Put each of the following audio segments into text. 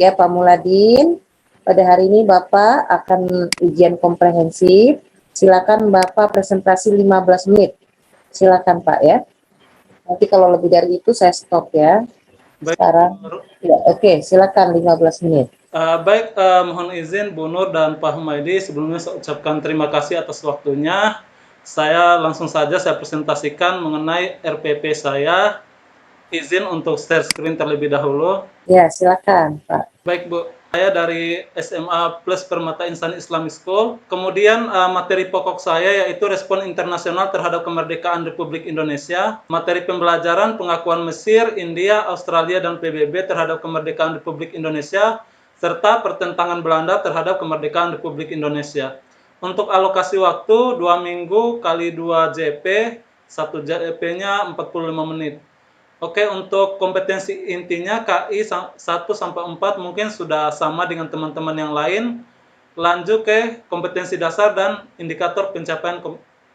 ya Pak Muladin. Pada hari ini Bapak akan ujian komprehensif. Silakan Bapak presentasi 15 menit. Silakan Pak ya. Nanti kalau lebih dari itu saya stop ya. Baik, Sekarang ya, oke, silakan 15 menit. mohon izin Bu Nur dan Pak Humaydi, sebelumnya saya ucapkan terima kasih atas waktunya. Saya langsung saja saya presentasikan mengenai RPP saya. Izin untuk share screen terlebih dahulu. Ya, silakan Pak. Baik Bu, saya dari SMA Plus Permata Insan Islamic School. Kemudian materi pokok saya yaitu respon internasional terhadap kemerdekaan Republik Indonesia. Materi pembelajaran pengakuan Mesir, India, Australia, dan PBB terhadap kemerdekaan Republik Indonesia, serta pertentangan Belanda terhadap kemerdekaan Republik Indonesia. Untuk alokasi waktu 2 minggu kali 2 JP, 1 JP-nya 45 menit. Oke, untuk kompetensi intinya KI 1-4 mungkin sudah sama dengan teman-teman yang lain. Lanjut ke kompetensi dasar dan indikator pencapaian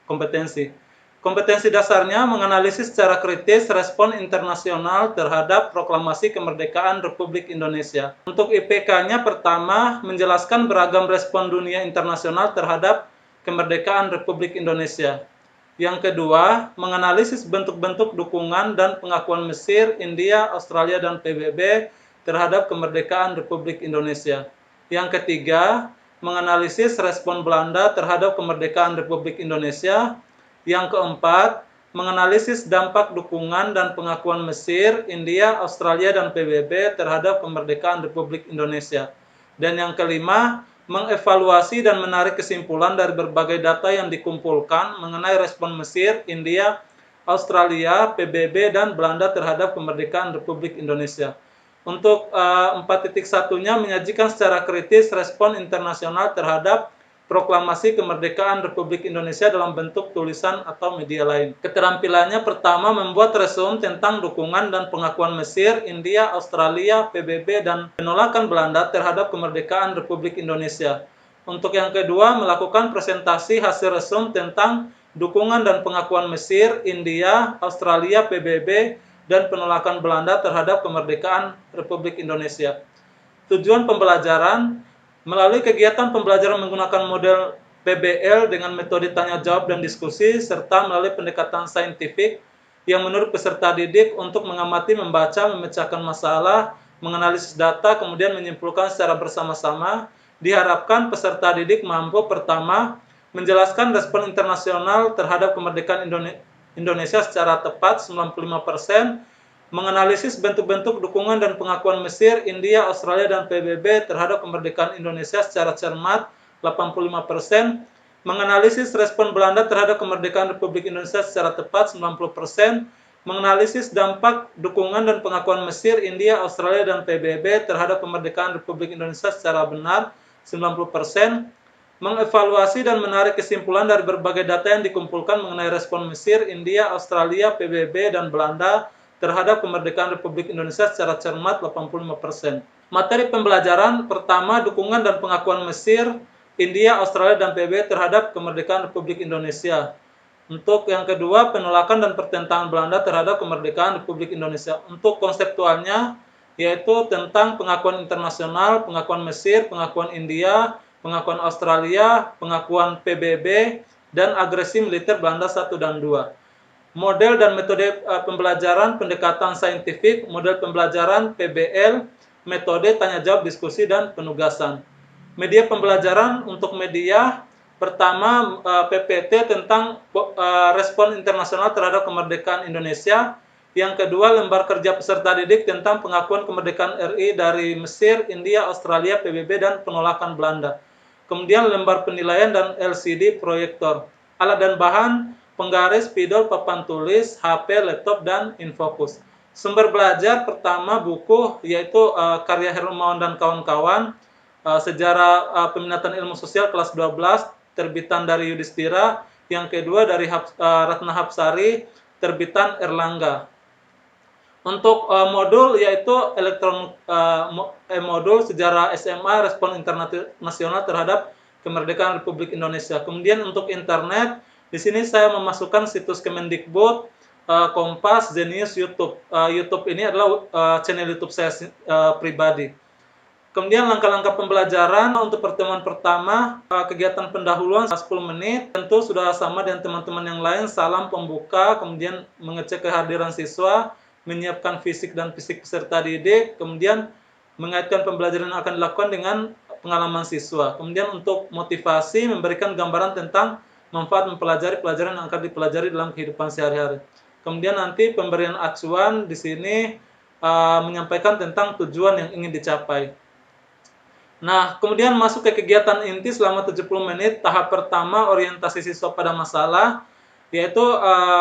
kompetensi. Kompetensi dasarnya menganalisis secara kritis respon internasional terhadap proklamasi kemerdekaan Republik Indonesia. Untuk IPK-nya pertama, menjelaskan beragam respon dunia internasional terhadap kemerdekaan Republik Indonesia. Yang kedua, menganalisis bentuk-bentuk dukungan dan pengakuan Mesir, India, Australia, dan PBB terhadap kemerdekaan Republik Indonesia. Yang ketiga, menganalisis respon Belanda terhadap kemerdekaan Republik Indonesia. Yang keempat, menganalisis dampak dukungan dan pengakuan Mesir, India, Australia, dan PBB terhadap kemerdekaan Republik Indonesia. Dan yang kelima, mengevaluasi dan menarik kesimpulan dari berbagai data yang dikumpulkan mengenai respon Mesir, India, Australia, PBB, dan Belanda terhadap kemerdekaan Republik Indonesia. Untuk 4.1-nya menyajikan secara kritis respon internasional terhadap proklamasi kemerdekaan Republik Indonesia dalam bentuk tulisan atau media lain. Keterampilannya pertama membuat resume tentang dukungan dan pengakuan Mesir, India, Australia, PBB, dan penolakan Belanda terhadap kemerdekaan Republik Indonesia. Untuk yang kedua, melakukan presentasi hasil resume tentang dukungan dan pengakuan Mesir, India, Australia, PBB, dan penolakan Belanda terhadap kemerdekaan Republik Indonesia. Tujuan pembelajaran: melalui kegiatan pembelajaran menggunakan model PBL dengan metode tanya jawab dan diskusi, serta melalui pendekatan saintifik yang menurut peserta didik untuk mengamati, membaca, memecahkan masalah, menganalisis data, kemudian menyimpulkan secara bersama-sama, diharapkan peserta didik mampu pertama, menjelaskan respon internasional terhadap kemerdekaan Indonesia secara tepat 95%, menganalisis bentuk-bentuk dukungan dan pengakuan Mesir, India, Australia, dan PBB terhadap kemerdekaan Indonesia secara cermat 85%, menganalisis respon Belanda terhadap kemerdekaan Republik Indonesia secara tepat 90%, menganalisis dampak dukungan dan pengakuan Mesir, India, Australia, dan PBB terhadap kemerdekaan Republik Indonesia secara benar 90%, mengevaluasi dan menarik kesimpulan dari berbagai data yang dikumpulkan mengenai respon Mesir, India, Australia, PBB, dan Belanda terhadap kemerdekaan Republik Indonesia secara cermat 85%. Materi pembelajaran pertama, dukungan dan pengakuan Mesir, India, Australia, dan PBB terhadap kemerdekaan Republik Indonesia. Untuk yang kedua, penolakan dan pertentangan Belanda terhadap kemerdekaan Republik Indonesia. Untuk konseptualnya, yaitu tentang pengakuan internasional, pengakuan Mesir, pengakuan India, pengakuan Australia, pengakuan PBB, dan agresi militer Belanda 1 dan 2. Model dan metode pembelajaran pendekatan saintifik, model pembelajaran PBL, metode tanya jawab, diskusi, dan penugasan. Media pembelajaran untuk media, pertama PPT tentang respon internasional terhadap kemerdekaan Indonesia. Yang kedua, lembar kerja peserta didik tentang pengakuan kemerdekaan RI dari Mesir, India, Australia, PBB, dan penolakan Belanda. Kemudian lembar penilaian dan LCD proyektor. Alat dan bahan: penggaris, spidol, papan tulis, HP, laptop, dan infocus. Sumber belajar pertama buku, yaitu karya Hermawan dan kawan-kawan, sejarah peminatan ilmu sosial kelas 12, terbitan dari Yudhistira. Yang kedua dari Ratna Hapsari, terbitan Erlangga. Untuk modul yaitu modul sejarah SMA respon internasional terhadap kemerdekaan Republik Indonesia. Kemudian untuk internet, di sini saya memasukkan situs Kemendikbud, Kompas, Zenius, YouTube. YouTube ini adalah channel YouTube saya pribadi. Kemudian langkah-langkah pembelajaran untuk pertemuan pertama, kegiatan pendahuluan 10 menit, tentu sudah sama dengan teman-teman yang lain, salam pembuka, kemudian mengecek kehadiran siswa, menyiapkan fisik dan fisik peserta didik, kemudian mengaitkan pembelajaran yang akan dilakukan dengan pengalaman siswa. Kemudian untuk motivasi, memberikan gambaran tentang manfaat mempelajari pelajaran yang akan dipelajari dalam kehidupan sehari-hari. Kemudian nanti pemberian acuan di sini menyampaikan tentang tujuan yang ingin dicapai. Nah, kemudian masuk ke kegiatan inti selama 70 menit. Tahap pertama, orientasi siswa pada masalah, yaitu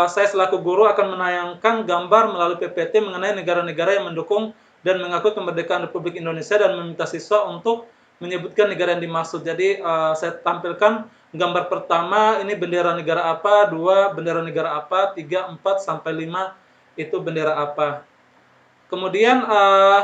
saya selaku guru akan menayangkan gambar melalui PPT mengenai negara-negara yang mendukung dan mengakui kemerdekaan Republik Indonesia dan meminta siswa untuk menyebutkan negara yang dimaksud. Jadi, saya tampilkan gambar pertama, ini bendera negara apa, dua, bendera negara apa, tiga, empat, sampai lima, itu bendera apa. Kemudian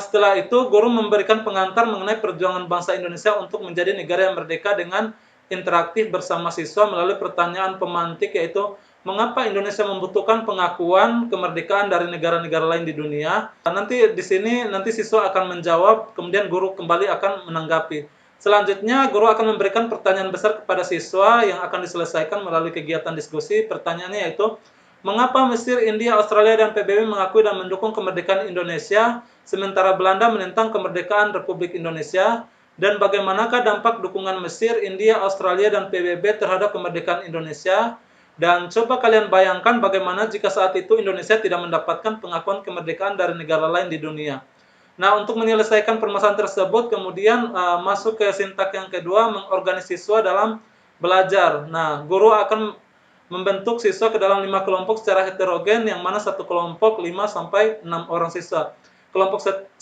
setelah itu guru memberikan pengantar mengenai perjuangan bangsa Indonesia untuk menjadi negara yang merdeka dengan interaktif bersama siswa melalui pertanyaan pemantik, yaitu mengapa Indonesia membutuhkan pengakuan kemerdekaan dari negara-negara lain di dunia. Nanti di sini siswa akan menjawab, kemudian guru kembali akan menanggapi. Selanjutnya guru akan memberikan pertanyaan besar kepada siswa yang akan diselesaikan melalui kegiatan diskusi. Pertanyaannya yaitu, mengapa Mesir, India, Australia, dan PBB mengakui dan mendukung kemerdekaan Indonesia, sementara Belanda menentang kemerdekaan Republik Indonesia? Dan bagaimanakah dampak dukungan Mesir, India, Australia, dan PBB terhadap kemerdekaan Indonesia? Dan coba kalian bayangkan bagaimana jika saat itu Indonesia tidak mendapatkan pengakuan kemerdekaan dari negara lain di dunia. Nah, untuk menyelesaikan permasalahan tersebut, kemudian masuk ke sintak yang kedua, mengorganisasi siswa dalam belajar. Nah, guru akan membentuk siswa ke dalam 5 kelompok secara heterogen, yang mana satu kelompok 5 sampai 6 orang siswa. Kelompok 1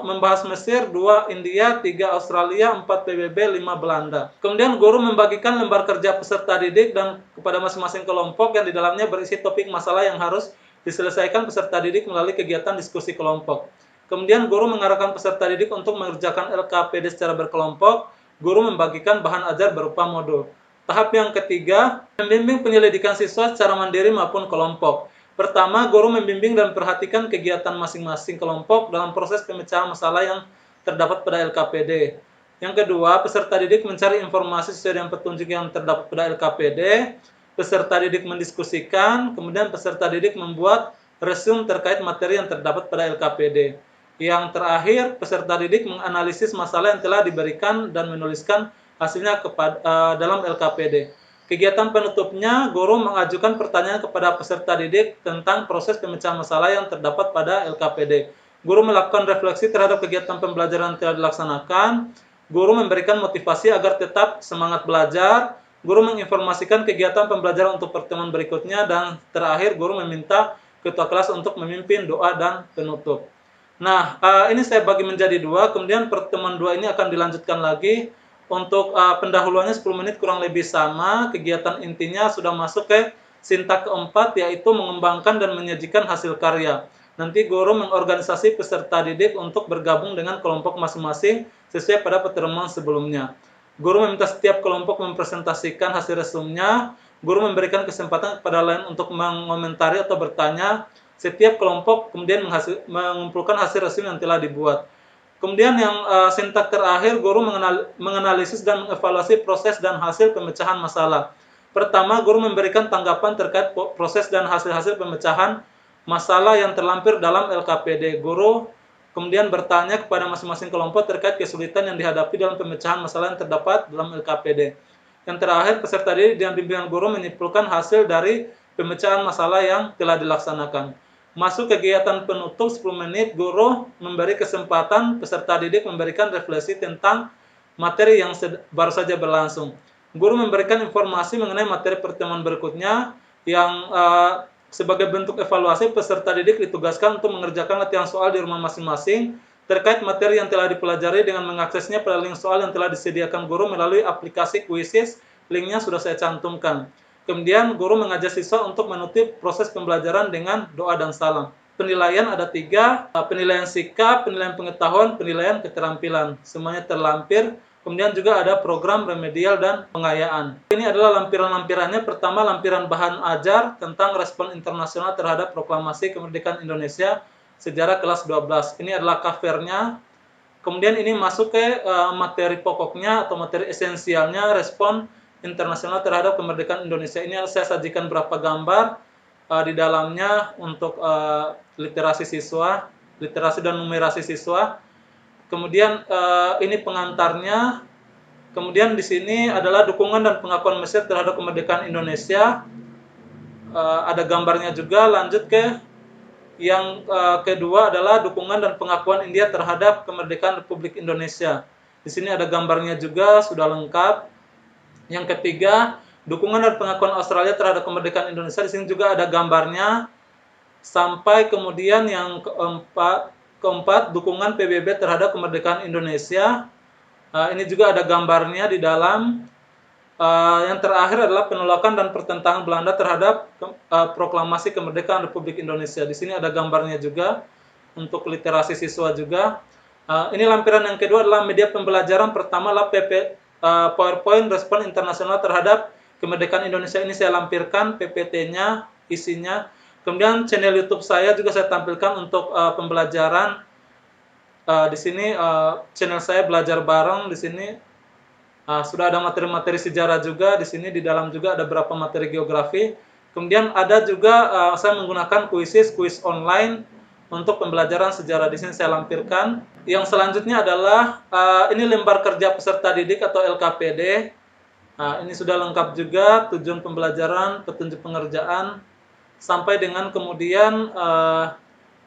membahas Mesir, 2 India, 3 Australia, 4 PBB, 5 Belanda. Kemudian guru membagikan lembar kerja peserta didik dan kepada masing-masing kelompok yang di dalamnya berisi topik masalah yang harus diselesaikan peserta didik melalui kegiatan diskusi kelompok. Kemudian guru mengarahkan peserta didik untuk mengerjakan LKPD secara berkelompok. Guru membagikan bahan ajar berupa modul. Tahap yang ketiga, membimbing penyelidikan siswa secara mandiri maupun kelompok. Pertama, guru membimbing dan perhatikan kegiatan masing-masing kelompok dalam proses pemecahan masalah yang terdapat pada LKPD. Yang kedua, peserta didik mencari informasi sesuai dengan petunjuk yang terdapat pada LKPD. Peserta didik mendiskusikan, kemudian peserta didik membuat resume terkait materi yang terdapat pada LKPD. Yang terakhir, peserta didik menganalisis masalah yang telah diberikan dan menuliskan hasilnya dalam LKPD. Kegiatan penutupnya, guru mengajukan pertanyaan kepada peserta didik tentang proses pemecahan masalah yang terdapat pada LKPD. Guru melakukan refleksi terhadap kegiatan pembelajaran yang telah dilaksanakan. Guru memberikan motivasi agar tetap semangat belajar. Guru menginformasikan kegiatan pembelajaran untuk pertemuan berikutnya. Dan terakhir, guru meminta ketua kelas untuk memimpin doa dan penutup. Nah, ini saya bagi menjadi dua. Kemudian pertemuan 2 ini akan dilanjutkan lagi. Untuk pendahuluannya 10 menit kurang lebih sama. Kegiatan intinya sudah masuk ke sintak keempat, yaitu mengembangkan dan menyajikan hasil karya. Nanti guru mengorganisasi peserta didik untuk bergabung dengan kelompok masing-masing sesuai pada pertemuan sebelumnya. Guru meminta setiap kelompok mempresentasikan hasil resumnya. Guru memberikan kesempatan kepada lain untuk mengomentari atau bertanya. Setiap kelompok kemudian mengumpulkan hasil resume yang telah dibuat. Kemudian yang sintak terakhir, guru menganalisis dan mengevaluasi proses dan hasil pemecahan masalah. Pertama, guru memberikan tanggapan terkait proses dan hasil-hasil pemecahan masalah yang terlampir dalam LKPD. Guru kemudian bertanya kepada masing-masing kelompok terkait kesulitan yang dihadapi dalam pemecahan masalah yang terdapat dalam LKPD. Yang terakhir, peserta didik dengan bimbingan guru menyimpulkan hasil dari pemecahan masalah yang telah dilaksanakan. Masuk kegiatan penutup 10 menit, guru memberi kesempatan peserta didik memberikan refleksi tentang materi yang baru saja berlangsung. Guru memberikan informasi mengenai materi pertemuan berikutnya yang sebagai bentuk evaluasi, peserta didik ditugaskan untuk mengerjakan latihan soal di rumah masing-masing terkait materi yang telah dipelajari dengan mengaksesnya pada link soal yang telah disediakan guru melalui aplikasi Quizzes. Linknya sudah saya cantumkan. Kemudian guru mengajak siswa untuk menutup proses pembelajaran dengan doa dan salam. Penilaian ada 3, penilaian sikap, penilaian pengetahuan, penilaian keterampilan. Semuanya terlampir. Kemudian juga ada program remedial dan pengayaan. Ini adalah lampiran-lampirannya. Pertama, lampiran bahan ajar tentang respon internasional terhadap proklamasi kemerdekaan Indonesia sejarah kelas 12. Ini adalah covernya. Kemudian ini masuk ke materi pokoknya atau materi esensialnya respon internasional terhadap kemerdekaan Indonesia. Ini saya sajikan beberapa gambar di dalamnya untuk literasi siswa, literasi dan numerasi siswa. Kemudian ini pengantarnya. Kemudian di sini adalah dukungan dan pengakuan Mesir terhadap kemerdekaan Indonesia. Ada gambarnya juga. Lanjut ke yang kedua adalah dukungan dan pengakuan India terhadap kemerdekaan Republik Indonesia. Di sini ada gambarnya juga, sudah lengkap. Yang ketiga, dukungan dan pengakuan Australia terhadap kemerdekaan Indonesia. Di sini juga ada gambarnya. Sampai kemudian yang keempat, dukungan PBB terhadap kemerdekaan Indonesia. Ini juga ada gambarnya di dalam. Yang terakhir adalah penolakan dan pertentangan Belanda terhadap proklamasi kemerdekaan Republik Indonesia. Di sini ada gambarnya juga untuk literasi siswa juga. Ini lampiran yang kedua adalah media pembelajaran. Pertama adalah PowerPoint respon internasional terhadap kemerdekaan Indonesia. Ini saya lampirkan PPT-nya, isinya. Kemudian channel YouTube saya juga saya tampilkan untuk pembelajaran. Di sini channel saya belajar bareng. Di sini sudah ada materi-materi sejarah juga. Di sini di dalam juga ada beberapa materi geografi. Kemudian ada juga saya menggunakan kuis online untuk pembelajaran sejarah. Di sini saya lampirkan. Yang selanjutnya adalah ini lembar kerja peserta didik atau LKPD. Ini sudah lengkap juga tujuan pembelajaran, petunjuk pengerjaan, sampai dengan kemudian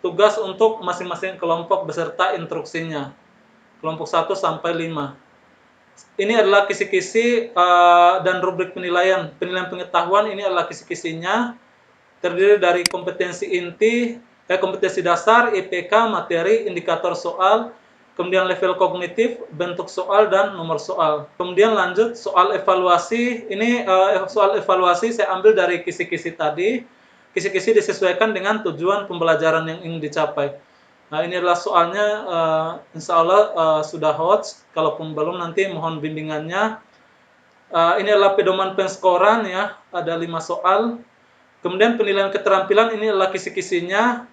tugas untuk masing-masing kelompok beserta instruksinya. Kelompok 1 sampai 5. Ini adalah kisi-kisi dan rubrik penilaian. Penilaian pengetahuan ini adalah kisi-kisinya. Terdiri dari kompetensi inti, kompetensi dasar, IPK, materi, indikator soal, kemudian level kognitif, bentuk soal, dan nomor soal. Kemudian lanjut soal evaluasi. Ini soal evaluasi saya ambil dari kisi-kisi tadi. Kisi-kisi disesuaikan dengan tujuan pembelajaran yang ingin dicapai. Nah, ini adalah soalnya, insya Allah sudah hot. Kalaupun belum, nanti mohon bimbingannya. Ini adalah pedoman penskoran ya, ada 5 soal. Kemudian penilaian keterampilan, ini adalah kisi-kisinya.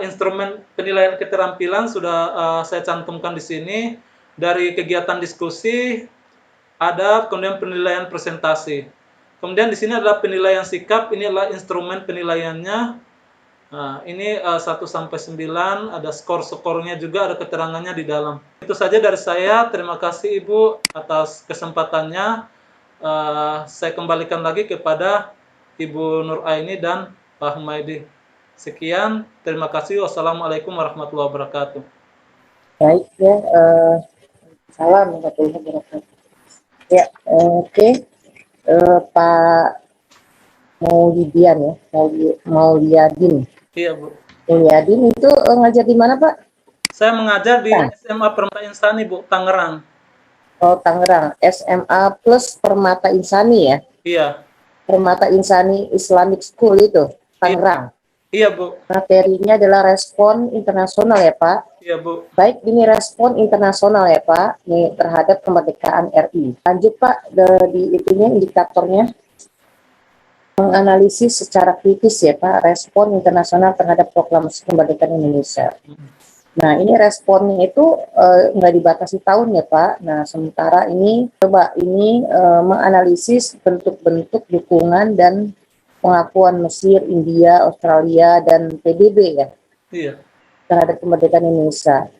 Instrumen penilaian keterampilan sudah saya cantumkan di sini. Dari kegiatan diskusi, ada kemudian penilaian presentasi. Kemudian di sini adalah penilaian sikap, ini adalah instrumen penilaiannya. Nah, ini 1 sampai 9, ada skor-skornya juga, ada keterangannya di dalam. Itu saja dari saya. Terima kasih Ibu atas kesempatannya. Saya kembalikan lagi kepada Ibu Nur Aini dan Pak Humaydi. Sekian, terima kasih. Wassalamualaikum warahmatullahi wabarakatuh. Baik ya, salam warahmatullahi wabarakatuh. Ya, oke. Pak Maulidian ya, Mauliadin. Iya, Bu. Mauliadin itu ngajar di mana, Pak? Saya mengajar di SMA Permata Insani, Bu, Tangerang. Oh, Tangerang. SMA plus Permata Insani ya? Iya. Permata Insani Islamic School itu, Tangerang. Iya, Bu. Materinya adalah respon internasional ya, Pak? Iya, Bu. Baik, ini respon internasional ya, Pak, ini terhadap kemerdekaan RI. Lanjut, Pak, di itunya indikatornya. Menganalisis secara kritis ya Pak, respon internasional terhadap proklamasi kemerdekaan Indonesia. Nah, ini responnya itu nggak dibatasi tahun ya Pak. Nah, sementara ini coba ini menganalisis bentuk-bentuk dukungan dan pengakuan Mesir, India, Australia, dan PBB ya. Iya. Terhadap kemerdekaan Indonesia.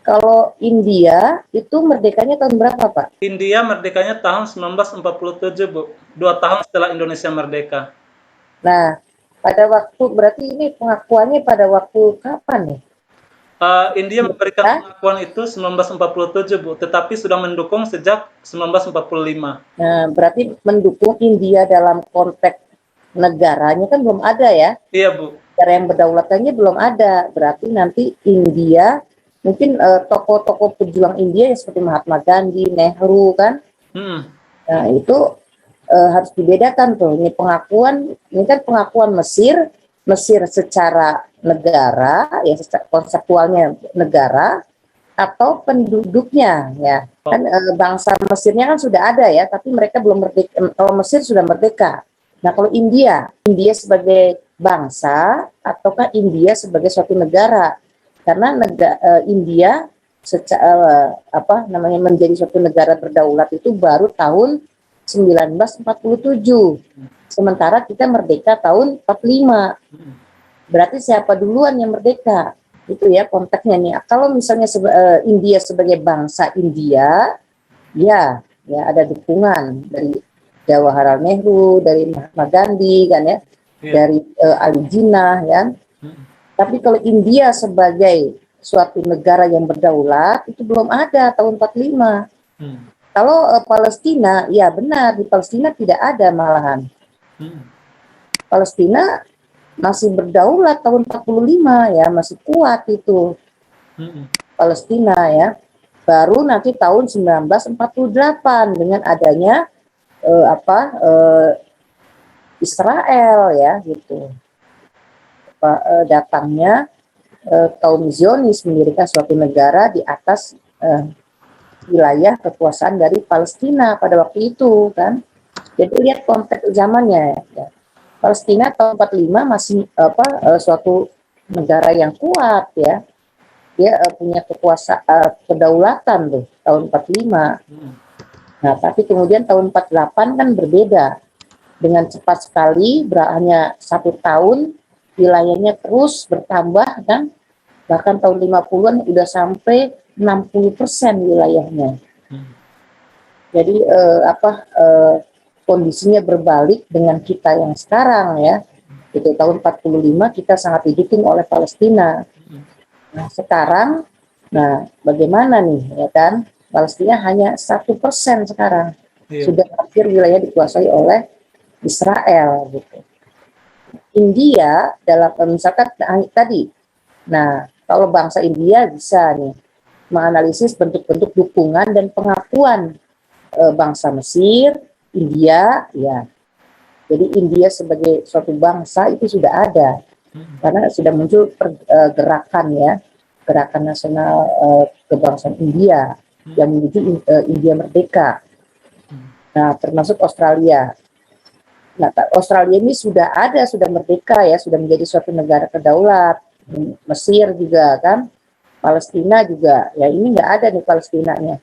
Kalau India itu merdekanya tahun berapa Pak? India merdekanya tahun 1947 Bu, 2 tahun setelah Indonesia merdeka. Nah, pada waktu, berarti ini pengakuannya pada waktu kapan nih? India memberikan pengakuan itu 1947 Bu, tetapi sudah mendukung sejak 1945. Nah, berarti mendukung India dalam konteks negaranya kan belum ada ya? Iya Bu. Negara yang berdaulat belum ada, berarti nanti India mungkin tokoh-tokoh pejuang India yang seperti Mahatma Gandhi, Nehru kan, nah itu harus dibedakan tuh. Ini pengakuan, ini kan pengakuan Mesir secara negara, ya secara konseptualnya negara atau penduduknya ya. Kan bangsa Mesirnya kan sudah ada ya, tapi mereka belum merdeka. Kalau Mesir sudah merdeka. Nah kalau India sebagai bangsa ataukah India sebagai suatu negara? Karena India secara apa namanya menjadi suatu negara berdaulat itu baru tahun 1947. Sementara kita merdeka tahun 45. Berarti siapa duluan yang merdeka? Itu ya konteksnya nih. Kalau misalnya India sebagai bangsa India, ya ada dukungan dari Jawaharlal Nehru, dari Mahatma Gandhi kan ya, dari Ali Jinnah ya. Tapi kalau India sebagai suatu negara yang berdaulat itu belum ada tahun 45. Kalau Palestina, ya benar di Palestina tidak ada malahan. Palestina masih berdaulat tahun 45 ya, masih kuat itu. Palestina ya. Baru nanti tahun 1948 dengan adanya Israel ya gitu. Datangnya kaum Zionis mendirikan suatu negara di atas wilayah kekuasaan dari Palestina pada waktu itu kan. Jadi lihat konteks zamannya ya. Palestina tahun 45 masih suatu negara yang kuat ya. Dia punya kedaulatan tuh tahun 45. Nah, tapi kemudian tahun 48 kan berbeda. Dengan cepat sekali, hanya 1 tahun wilayahnya terus bertambah kan. Bahkan tahun 50-an udah sampai 60% wilayahnya. Jadi kondisinya berbalik dengan kita yang sekarang ya. Itu tahun 45 kita sangat didukung oleh Palestina. Nah sekarang, bagaimana nih ya kan? Palestina hanya 1% sekarang. Sudah hampir wilayah dikuasai oleh Israel gitu. India dalam misalkan tadi, nah kalau bangsa India bisa nih menganalisis bentuk-bentuk dukungan dan pengakuan bangsa Mesir, India, ya. Jadi India sebagai suatu bangsa itu sudah ada, karena sudah muncul gerakan ya, gerakan nasional kebangsaan India yang menuju India merdeka. Nah, termasuk Australia. Nah, Australia ini sudah merdeka ya, sudah menjadi suatu negara berdaulat. Mesir juga kan, Palestina juga, ya ini nggak ada nih Palestinanya.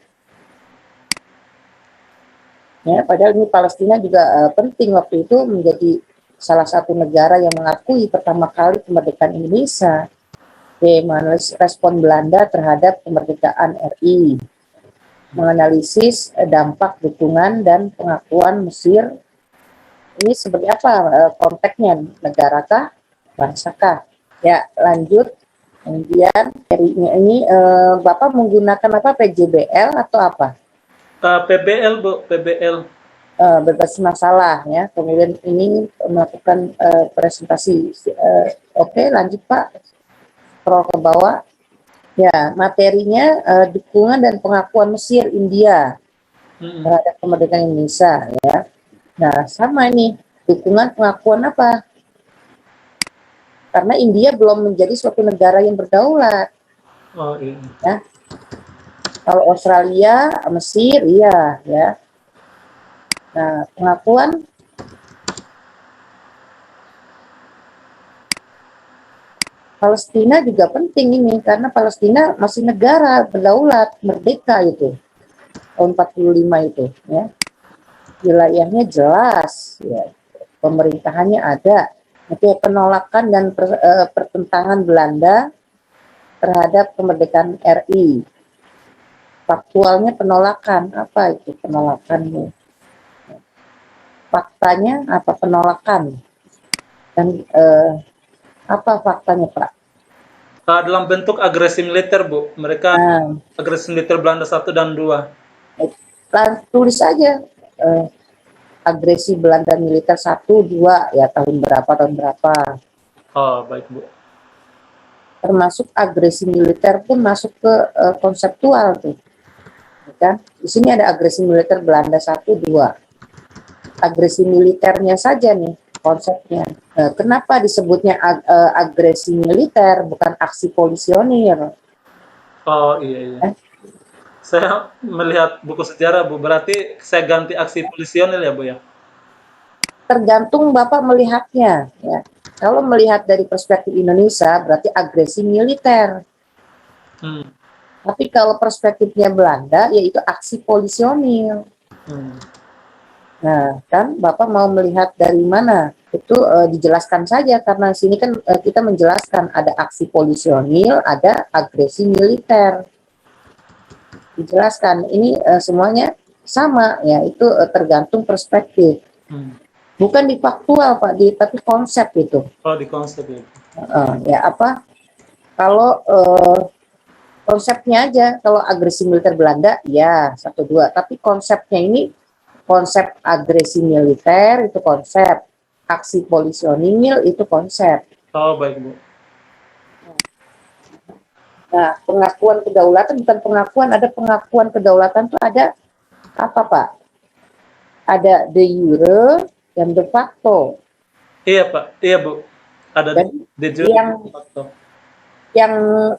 Ya, padahal ini Palestina juga penting waktu itu menjadi salah satu negara yang mengakui pertama kali kemerdekaan Indonesia. Menganalisis respon Belanda terhadap kemerdekaan RI, menganalisis dampak dukungan dan pengakuan Mesir. Ini seperti apa konteksnya, negarakah, bangsakah? Ya, lanjut. Kemudian ini Bapak menggunakan apa, PJBL atau apa? PBL Bu, PBL. Berbasis masalah ya. Kemudian ini melakukan presentasi. Oke, lanjut Pak. Scroll ke bawah. Ya, materinya dukungan dan pengakuan Mesir, India terhadap kemerdekaan Indonesia ya. Nah, sama ini, dukungan pengakuan apa? Karena India belum menjadi suatu negara yang berdaulat. Oh iya. Ya. Kalau Australia, Mesir, iya ya. Nah, pengakuan Palestina juga penting ini, karena Palestina masih negara berdaulat, merdeka itu. Tahun 45 itu ya. Wilayahnya jelas ya, pemerintahannya ada. Oke, penolakan dan pertentangan Belanda terhadap kemerdekaan RI. Faktualnya penolakan, apa itu penolakannya? Faktanya apa penolakan? Dan apa faktanya Pak? Dalam bentuk agresi militer Bu, mereka agresi militer Belanda 1 dan 2. Tulis aja agresi Belanda militer 1, 2 ya, tahun berapa. Oh baik Bu. Termasuk agresi militer pun masuk ke konseptual tuh. Kan? Di sini ada agresi militer Belanda 1, 2. Agresi militernya saja nih konsepnya. Kenapa disebutnya agresi militer bukan aksi polisionil? Oh iya. Saya melihat buku sejarah Bu, berarti saya ganti aksi polisionil ya Bu ya? Tergantung Bapak melihatnya ya. Kalau melihat dari perspektif Indonesia berarti agresi militer. Tapi kalau perspektifnya Belanda, yaitu aksi polisionil. Nah, kan Bapak mau melihat dari mana? Itu dijelaskan saja, karena sini kan kita menjelaskan ada aksi polisionil, ada agresi militer. Dijelaskan, ini semuanya sama, ya itu tergantung perspektif. Bukan di faktual, Pak, tapi konsep itu. Oh, di konsep itu. Ya apa? Kalau konsepnya aja, kalau agresi militer Belanda, ya 1-2. Tapi konsepnya ini, konsep agresi militer itu konsep, aksi polisionil itu konsep. Oh, baik, Bu. Nah, pengakuan kedaulatan bukan pengakuan, ada pengakuan kedaulatan tuh ada apa, Pak? Ada de jure dan de facto. Iya, Pak. Iya, Bu. Ada Dan de jure yang dan de facto. yang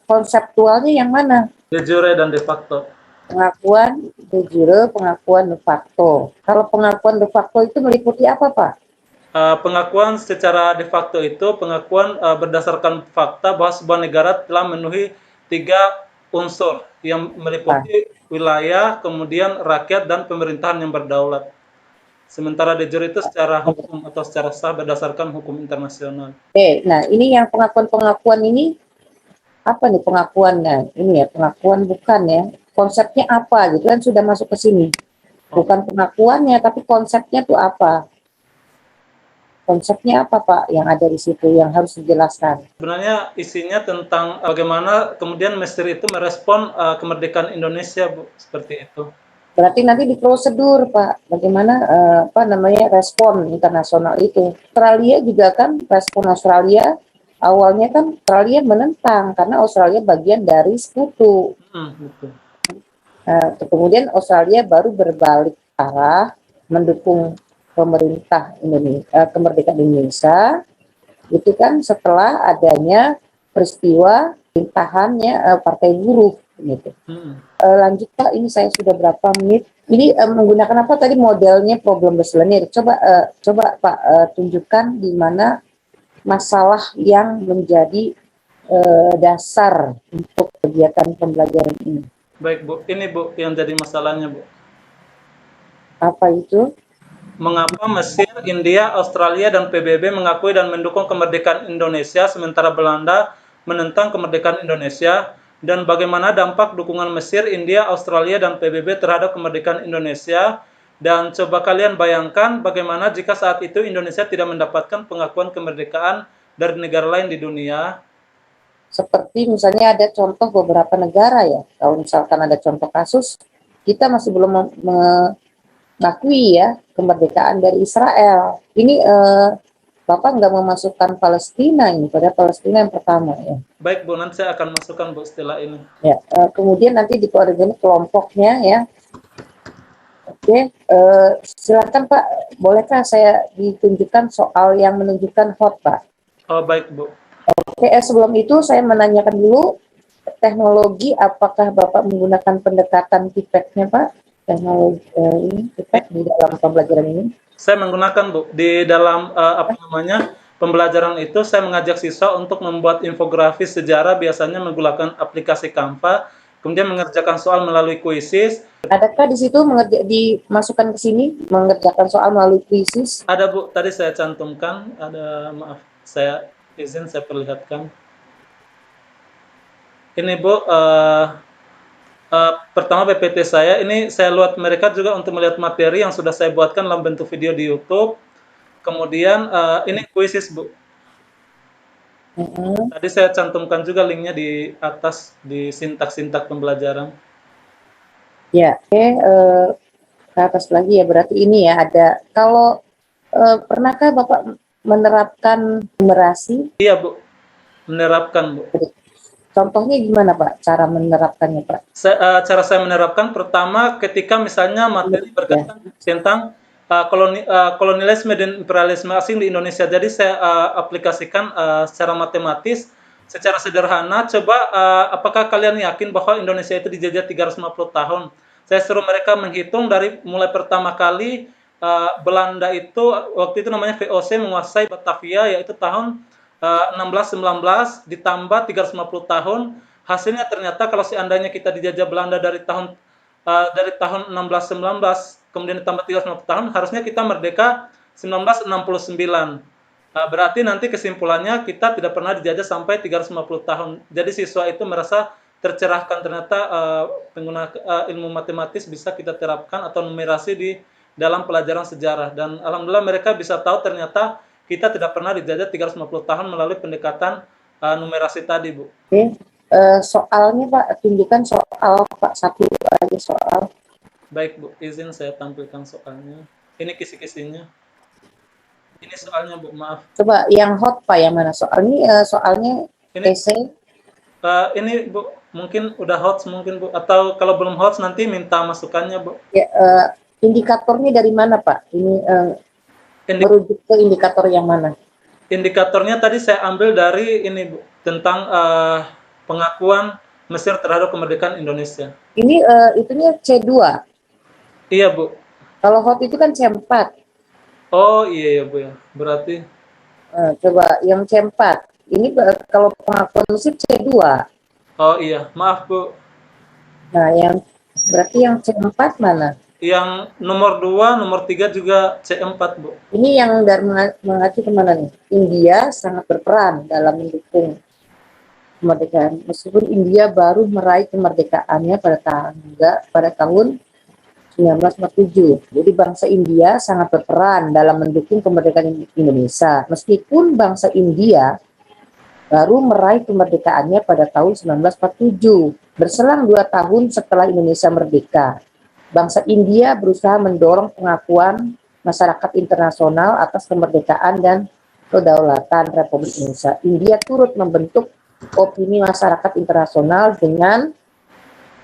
konseptualnya yang mana? De jure dan de facto. Pengakuan de jure, pengakuan de facto. Kalau pengakuan de facto itu meliputi apa, Pak? Pengakuan secara de facto itu pengakuan berdasarkan fakta bahwa sebuah negara telah memenuhi 3 unsur yang meliputi wilayah, kemudian rakyat, dan pemerintahan yang berdaulat. Sementara de jure itu secara hukum atau secara sah berdasarkan hukum internasional. Oke, nah ini yang pengakuan-pengakuan ini apa nih pengakuannya? Ini ya pengakuan bukan ya. Konsepnya apa gitu kan sudah masuk ke sini. Bukan pengakuannya tapi konsepnya tuh apa? Konsepnya apa, Pak, yang ada di situ yang harus dijelaskan? Sebenarnya isinya tentang bagaimana kemudian Mesir itu merespon kemerdekaan Indonesia, Bu, seperti itu. Berarti nanti di prosedur, Pak, bagaimana apa namanya respon internasional itu. Australia juga kan respon Australia awalnya kan Australia menentang karena Australia bagian dari sekutu. Betul. Kemudian Australia baru berbalik arah mendukung pemerintah Indonesia, kemerdekaan Indonesia, itu kan setelah adanya peristiwa perintahannya Partai Buruh gitu. Lanjut, Pak, ini saya sudah berapa menit. Ini menggunakan apa tadi modelnya problem Berselenir. Coba Pak tunjukkan di mana masalah yang menjadi dasar untuk kegiatan pembelajaran ini. Baik, Bu. Ini, Bu, yang jadi masalahnya, Bu. Apa itu? Mengapa Mesir, India, Australia, dan PBB mengakui dan mendukung kemerdekaan Indonesia sementara Belanda menentang kemerdekaan Indonesia, dan bagaimana dampak dukungan Mesir, India, Australia, dan PBB terhadap kemerdekaan Indonesia, dan coba kalian bayangkan bagaimana jika saat itu Indonesia tidak mendapatkan pengakuan kemerdekaan dari negara lain di dunia. Seperti misalnya ada contoh beberapa negara ya, kalau misalkan ada contoh kasus, kita masih belum mengakui ya kemerdekaan dari Israel. Ini Bapak nggak memasukkan Palestina ini, pada Palestina yang pertama ya. Baik, Bu, nanti saya akan masukkan, Bu, setelah ini. Ya, kemudian nanti dikoordinir kelompoknya ya. Oke, silakan Pak, bolehkah saya ditunjukkan soal yang menunjukkan hot, Pak? Oh, baik, Bu. Oke, sebelum itu saya menanyakan dulu teknologi, apakah Bapak menggunakan pendekatan TIPEC-nya, Pak? Teknologi ini TIPEC di dalam pembelajaran ini? Saya menggunakan, Bu, di dalam pembelajaran itu saya mengajak siswa untuk membuat infografis sejarah, biasanya menggunakan aplikasi Canva, kemudian mengerjakan soal melalui kuisis. Adakah di situ dimasukkan ke sini mengerjakan soal melalui kuisis? Ada, Bu, tadi saya cantumkan. Ada, maaf, saya izin saya perlihatkan. Ini, Bu, pertama PPT saya, ini saya buat mereka juga untuk melihat materi yang sudah saya buatkan dalam bentuk video di YouTube. Kemudian ini kuisis, Bu. Tadi saya cantumkan juga linknya di atas di sintak-sintak pembelajaran. Ya, oke, ke atas lagi ya, berarti ini ya ada. Kalau pernahkah Bapak menerapkan numerasi? Iya, Bu, menerapkan, Bu. Contohnya gimana, Pak, cara menerapkannya, Pak? Cara saya menerapkan, pertama ketika misalnya materi berkaitan tentang kolonialisme dan imperialisme asing di Indonesia. Jadi saya aplikasikan secara matematis, secara sederhana. Coba apakah kalian yakin bahwa Indonesia itu dijajah 350 tahun? Saya suruh mereka menghitung dari mulai pertama kali Belanda itu, waktu itu namanya VOC, menguasai Batavia, yaitu tahun 1619 ditambah 350 tahun, hasilnya ternyata kalau seandainya kita dijajah Belanda dari tahun 1619 kemudian ditambah 350 tahun, harusnya kita merdeka 1969. Berarti nanti kesimpulannya kita tidak pernah dijajah sampai 350 tahun. Jadi siswa itu merasa tercerahkan, ternyata ilmu matematis bisa kita terapkan atau numerasi di dalam pelajaran sejarah, dan alhamdulillah mereka bisa tahu ternyata kita tidak pernah dijajah 350 tahun melalui pendekatan numerasi tadi, Bu. Oke. Soalnya Pak, tunjukkan soal Pak, satu aja soal. Baik Bu, izin saya tampilkan soalnya. Ini kisi-kisinya. Ini soalnya Bu, maaf. Coba yang hot Pak, yang mana soalnya Ini essay. ini Bu, mungkin udah hot mungkin Bu, atau kalau belum hot nanti minta masukannya Bu. Ya, indikatornya dari mana Pak? Ini merujuk ke indikator yang mana? Indikatornya tadi saya ambil dari ini Bu, tentang pengakuan Mesir terhadap kemerdekaan Indonesia. Ini itunya C2. Iya Bu. Kalau hot itu kan C4. Oh iya ya Bu ya. Berarti coba yang C4. Ini kalau pengakuan Mesir C2. oh iya, maaf Bu. Nah, berarti yang C4 mana? Yang nomor 2, nomor 3 juga C4 Bu. Ini yang mengacu kemana nih? India sangat berperan dalam mendukung kemerdekaan. Meskipun India baru meraih kemerdekaannya pada tahun 1947. Jadi bangsa India sangat berperan dalam mendukung kemerdekaan Indonesia. Meskipun bangsa India baru meraih kemerdekaannya pada tahun 1947. Berselang 2 tahun setelah Indonesia merdeka, bangsa India berusaha mendorong pengakuan masyarakat internasional atas kemerdekaan dan kedaulatan Republik Indonesia. India turut membentuk opini masyarakat internasional dengan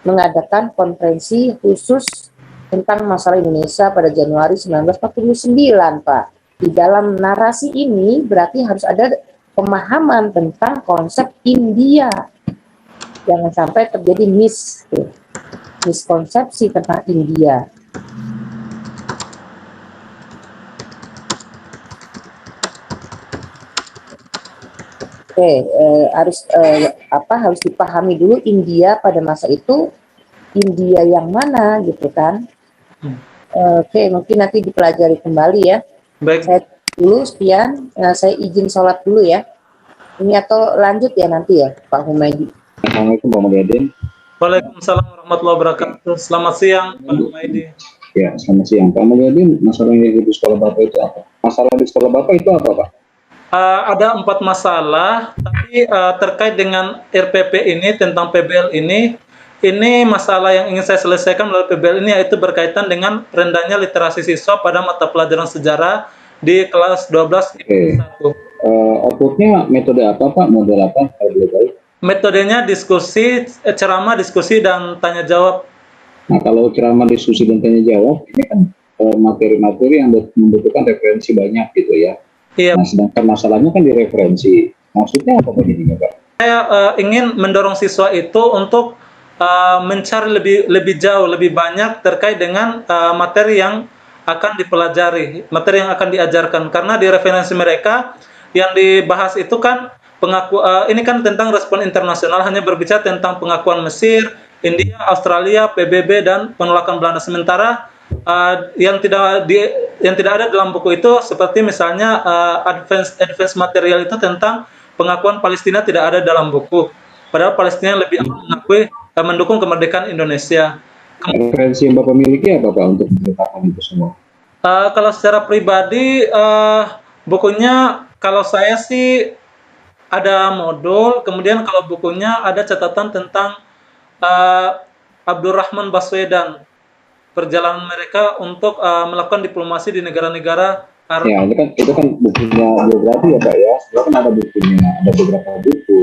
mengadakan konferensi khusus tentang masalah Indonesia pada Januari 1949, Pak. Di dalam narasi ini berarti harus ada pemahaman tentang konsep India. Jangan sampai terjadi miskonsepsi tentang India. Oke, harus dipahami dulu India pada masa itu India yang mana gitu kan. Oke, mungkin nanti dipelajari kembali ya. Baik. Saya dulu sekian, saya izin sholat dulu ya. Ini atau lanjut ya nanti ya Pak Humaydi. Assalamualaikum Pak Mulyadin. Waalaikumsalam warahmatullahi wabarakatuh. Selamat siang Pak Humaydi. Ya, selamat siang Pak Mulyadin. Masalah yang di sekolah Bapak itu apa? Masalah di sekolah Bapak itu apa Pak? Ada 4 masalah, tapi terkait dengan RPP ini, tentang PBL ini masalah yang ingin saya selesaikan melalui PBL ini yaitu berkaitan dengan rendahnya literasi siswa pada mata pelajaran sejarah di kelas 12 IPS 1. Outputnya metode apa Pak? Model apa? Metodenya diskusi, ceramah, diskusi, dan tanya jawab. Nah, kalau ceramah, diskusi, dan tanya jawab, ini kan materi-materi yang membutuhkan referensi banyak gitu ya. Iya. Nah, sedangkan masalahnya kan di referensi. Maksudnya apa jadinya Pak? Saya ingin mendorong siswa itu untuk mencari lebih jauh, lebih banyak terkait dengan materi yang akan dipelajari, materi yang akan diajarkan. Karena di referensi mereka yang dibahas itu kan ini kan tentang respon internasional, hanya berbicara tentang pengakuan Mesir, India, Australia, PBB, dan penolakan Belanda. Sementara yang tidak ada dalam buku itu seperti misalnya advance material itu tentang pengakuan Palestina tidak ada dalam buku. Padahal Palestina lebih mendukung kemerdekaan Indonesia. Referensi yang Bapak miliki apa Pak untuk menceritakan itu semua? Kalau secara pribadi bukunya kalau saya sih ada modul, kemudian kalau bukunya ada catatan tentang Abdurrahman Baswedan, perjalanan mereka untuk melakukan diplomasi di negara-negara Arab. Ya, itu kan bukunya biografi ya Pak ya. Setelah kan ada bukunya, ada beberapa buku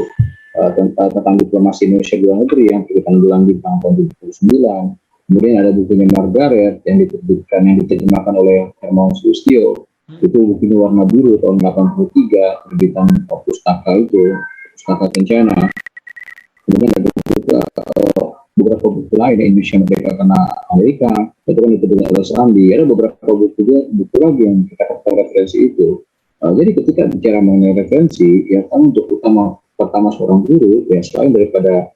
tentang diplomasi Indonesia di luar negeri yang diterbitkan di tahun 2009. Kemudian ada bukunya Margaret yang diterjemahkan oleh Hermawan Sulistyo. Itu bukunya Warna Biru tahun 83, terbitan Pustaka Pustaka Kencana. Kemudian ada juga beberapa buku lain, Indonesia Merdeka karena Amerika, itu kan ditulis oleh Sandi. Ada beberapa buku lagi yang kita katakan referensi itu. Jadi ketika bicara mengenai referensi, ya kan untuk pertama seorang guru, ya selain daripada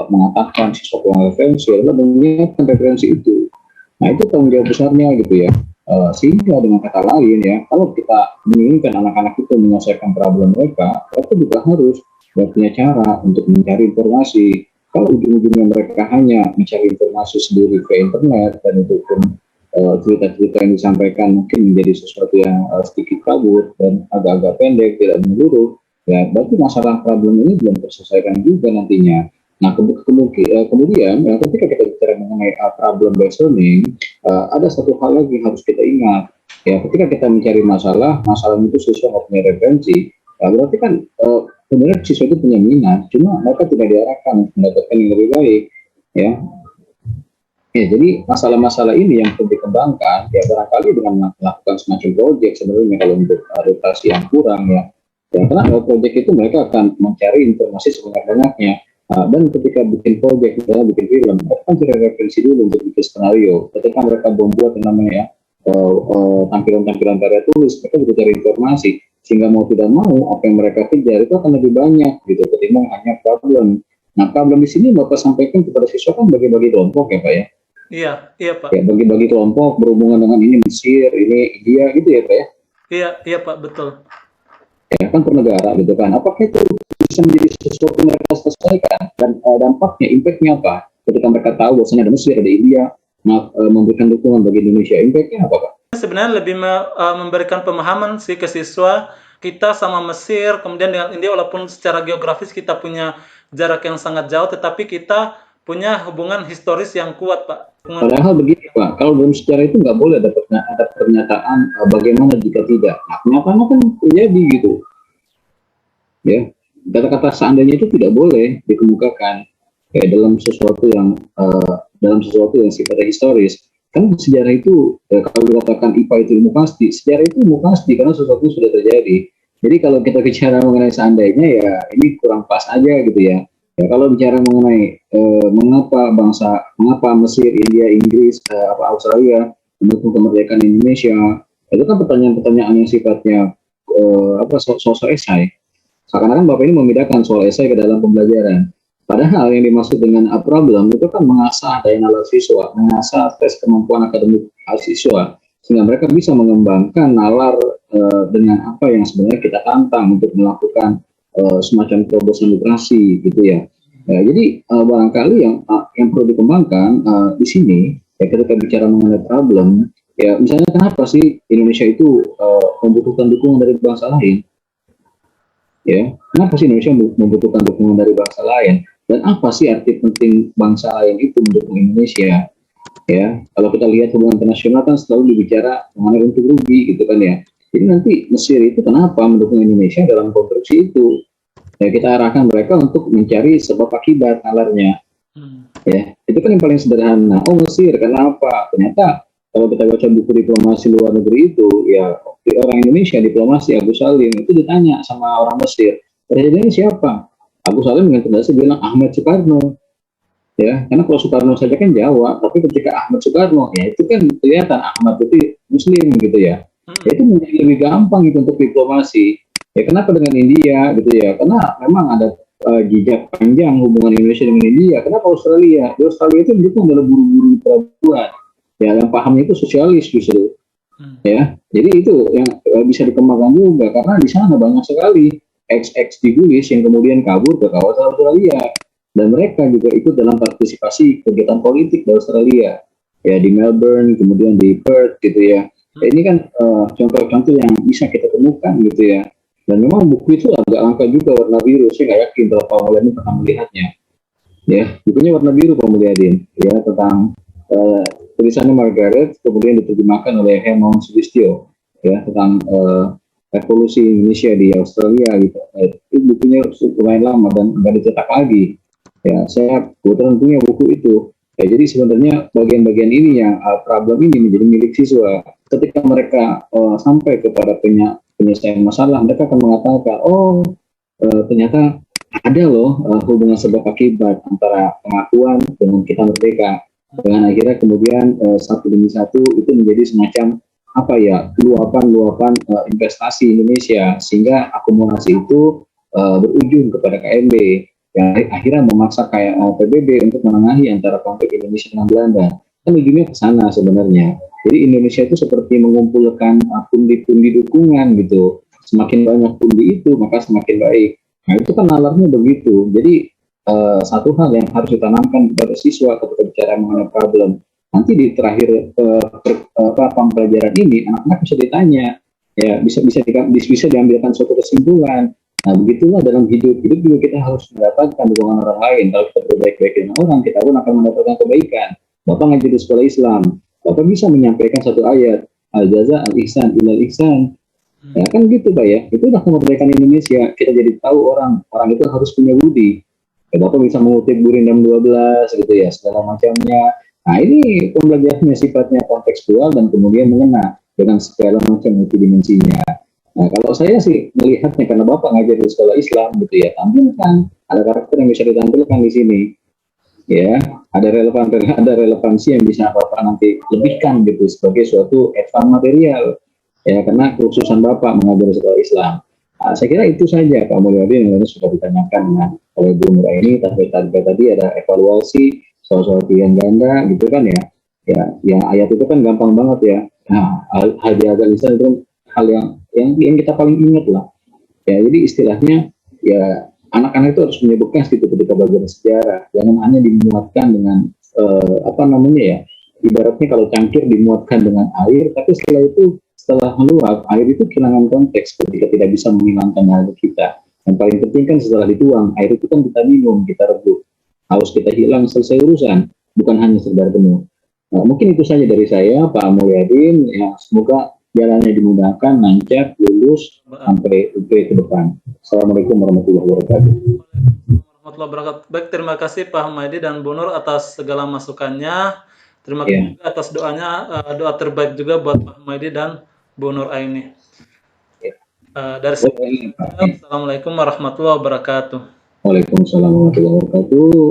mengatakan siswa kurang referensi adalah menyiapkan referensi itu. Nah, itu tanggung jawab besarnya gitu ya. Sehingga dengan kata lain ya, kalau kita menginginkan anak-anak itu menyelesaikan problem mereka juga harus punya cara untuk mencari informasi. Kalau ujung-ujungnya mereka hanya mencari informasi sendiri ke internet, dan itu pun cerita-cerita yang disampaikan mungkin menjadi sesuatu yang sedikit kabur dan agak-agak pendek, tidak menyeluruh, ya berarti masalah problem ini belum terselesaikan juga nantinya. Nah, kemudian ketika kita bicara mengenai problem based learning, ada satu hal lagi yang harus kita ingat. Ya, ketika kita mencari masalah itu siswa nggak punya referensi, ya, berarti kan sebenarnya siswa itu punya minat, cuma mereka tidak diarahkan untuk mendapatkan yang lebih baik. Ya, jadi masalah-masalah ini yang perlu dikembangkan, ya barangkali dengan melakukan semacam proyek sebenarnya kalau untuk adaptasi yang kurang ya. Karena proyek itu mereka akan mencari informasi sebanyak-banyaknya. Dan ketika bikin proyek, misalnya bikin film, mereka kan cari referensi dulu untuk bikin skenario. Ketika mereka membuat yang namanya tampilan-tampilan karya tulis, mereka juga cari informasi. Sehingga mau tidak mau, apa yang mereka kejar itu akan lebih banyak gitu, ketimbang hanya problem. Nah, problem di sini Bapak sampaikan kepada siswa kan bagi-bagi kelompok ya Pak ya? Iya Pak. Ya, bagi-bagi kelompok berhubungan dengan ini Mesir, ini India gitu ya Pak ya? Iya Pak, betul. Ya kan per negara gitu kan. Apakah itu bisa menjadi sesuatu yang mereka selesaikan, dan dampaknya, impactnya apa? Ketika mereka tahu bahwasanya ada Mesir, ada India, memberikan dukungan bagi Indonesia, impactnya apa Pak? Sebenarnya lebih memberikan pemahaman sih ke siswa, kita sama Mesir, kemudian dengan India, walaupun secara geografis kita punya jarak yang sangat jauh, tetapi kita punya hubungan historis yang kuat Pak. Padahal begini Pak, kalau dalam sejarah itu nggak boleh ada pernyataan bagaimana jika tidak. Nah, kenyataannya kan terjadi gitu. Ya, kata-kata seandainya itu tidak boleh dikemukakan kayak dalam sesuatu yang sifatnya historis. Kan sejarah itu kalau dikatakan IPA itu ilmu pasti, sejarah itu ilmu pasti karena sesuatu sudah terjadi. Jadi kalau kita bicara mengenai seandainya ya ini kurang pas aja gitu ya. Ya kalau bicara mengenai mengapa Mesir, India, Inggris, Australia mendukung kemerdekaan Indonesia, itu kan pertanyaan-pertanyaan yang sifatnya sosok esai. Seakan-akan Bapak ini membedakan soal esai ke dalam pembelajaran. Padahal yang dimaksud dengan problem itu kan mengasah daya nalar siswa, mengasah tes kemampuan akademik siswa, sehingga mereka bisa mengembangkan nalar dengan apa yang sebenarnya kita tantang untuk melakukan semacam terobosan literasi gitu ya. Jadi barangkali yang perlu dikembangkan di sini ya, ketika bicara mengenai problem ya, misalnya kenapa sih Indonesia itu membutuhkan dukungan dari bangsa lain? Ya, kenapa sih Indonesia membutuhkan dukungan dari bangsa lain? Dan apa sih arti penting bangsa lain itu mendukung Indonesia? Ya, kalau kita lihat hubungan internasional kan selalu dibicara mengenai untung rugi gitu kan ya. Jadi nanti Mesir itu kenapa mendukung Indonesia dalam konstruksi itu? Ya, kita arahkan mereka untuk mencari sebab akibat nalarnya. Ya, itu kan yang paling sederhana. Oh Mesir, kenapa? Ternyata kalau kita baca buku diplomasi luar negeri itu, ya orang Indonesia diplomasi Agus Salim itu ditanya sama orang Mesir, presidennya siapa? Agus Salim dengan tegas bilang Ahmed Soekarno. Ya, karena kalau Soekarno saja kan Jawa, tapi ketika Ahmed Soekarno, ya itu kan kelihatan Ahmad itu Muslim gitu ya. Ya itu menjadi lebih gampang gitu untuk diplomasi. Ya kenapa dengan India gitu ya? Karena memang ada jejak panjang hubungan Indonesia dengan India. Kenapa Australia? Di Australia itu mendukung adalah buru-buru pelabuhan. Ya yang pahamnya itu sosialis justru. Ya, jadi itu yang bisa dikembangkan juga karena di sana banyak sekali ex digulis yang kemudian kabur ke kawasan Australia. Dan mereka juga ikut dalam partisipasi kegiatan politik di Australia, ya di Melbourne, kemudian di Perth gitu ya. Ini kan contoh-contoh yang bisa kita temukan gitu ya. Dan memang buku itu agak langka juga, warna biru. Saya nggak yakin kalau Pak Mulyadin pernah melihatnya. Ya, bukunya warna biru Pak Mulyadin. Ya, tentang tulisannya Margaret, kemudian diterjemahkan oleh Herman Sulistyo. Ya, tentang evolusi Indonesia di Australia gitu. Itu bukunya lumayan lama dan nggak dicetak lagi. Ya, saya kebetulan punya buku itu. Ya, jadi sebenarnya bagian-bagian ini yang problem ini menjadi milik siswa. Ketika mereka sampai kepada penyelesaian masalah, mereka akan mengatakan, ternyata ada loh hubungan sebab akibat antara pengakuan dengan kita merdeka. Dengan akhirnya kemudian satu demi satu itu menjadi semacam luapan investasi Indonesia, sehingga akumulasi itu berujung kepada KMB. yang akhirnya memaksa kayak PBB untuk menengahi antara konflik Indonesia dengan Belanda. Kan ujungnya ke sana sebenarnya. Jadi Indonesia itu seperti mengumpulkan pundi-pundi dukungan gitu. Semakin banyak pundi itu, maka semakin baik. Nah itu kan nalarnya begitu. Jadi satu hal yang harus ditanamkan kepada siswa ketika bicara mengenai problem. Nanti di terakhir pembelajaran ini, anak-anak bisa ditanya, ya bisa diambilkan suatu kesimpulan. Nah begitulah dalam hidup juga kita harus mendapatkan dukungan orang lain. Kalau kita berbaik-baik dengan orang, kita pun akan mendapatkan kebaikan. Bapak ngajar di sekolah Islam, Bapak bisa menyampaikan satu ayat, al-jaza al-ihsan ilal ihsan. Ya kan gitu Pak ya, itu udah kemerdekaan Indonesia. Kita jadi tahu orang itu harus punya budi. Ya, Bapak bisa mengutip Gurindam 12 gitu ya, segala macamnya. Nah ini pembelajarannya sifatnya kontekstual dan kemudian mengena dengan segala macam multidimensinya. Nah kalau saya sih melihatnya, karena Bapak ngajar di sekolah Islam gitu ya, tampilkan ada karakter yang bisa ditampilkan di sini. Ya, ada relevansi yang bisa Bapak nanti lebihkan gitu sebagai suatu advance material. Ya, karena kekhususan Bapak mengajar sekolah Islam. Nah, saya kira itu saja Pak Mulyadi yang sudah ditanyakan oleh Bu Nuraini. Tadi ada evaluasi soal pilihan ganda gitu kan ya. Ya ayat itu kan gampang banget ya. Nah, hal lisan itu hal yang kita paling ingat lah. Ya, jadi istilahnya ya anak-anak itu harus punya bekas gitu ketika belajar sejarah. Jangan hanya dimuatkan dengan ibaratnya kalau cangkir dimuatkan dengan air, tapi setelah meluap, air itu kehilangan konteks ketika tidak bisa menghilangkan naluri kita. Yang paling penting kan setelah dituang, air itu kan kita minum, kita redup. Haus kita hilang, selesai urusan, bukan hanya sekedar penuh. Nah, mungkin itu saja dari saya, Pak Mulyadin. Ya, semoga jalannya dimudahkan, lancar, lulus, sampai UP ke depan. Assalamualaikum warahmatullahi wabarakatuh. Warahmatullahi wabarakatuh. Baik, terima kasih Pak Humaydi dan Bu Nur atas segala masukannya. Terima kasih juga atas doanya, doa terbaik juga buat Pak Humaydi dan Bu Nur Aini. Dari saya, Assalamualaikum warahmatullahi wabarakatuh. Waalaikumsalam warahmatullahi wabarakatuh.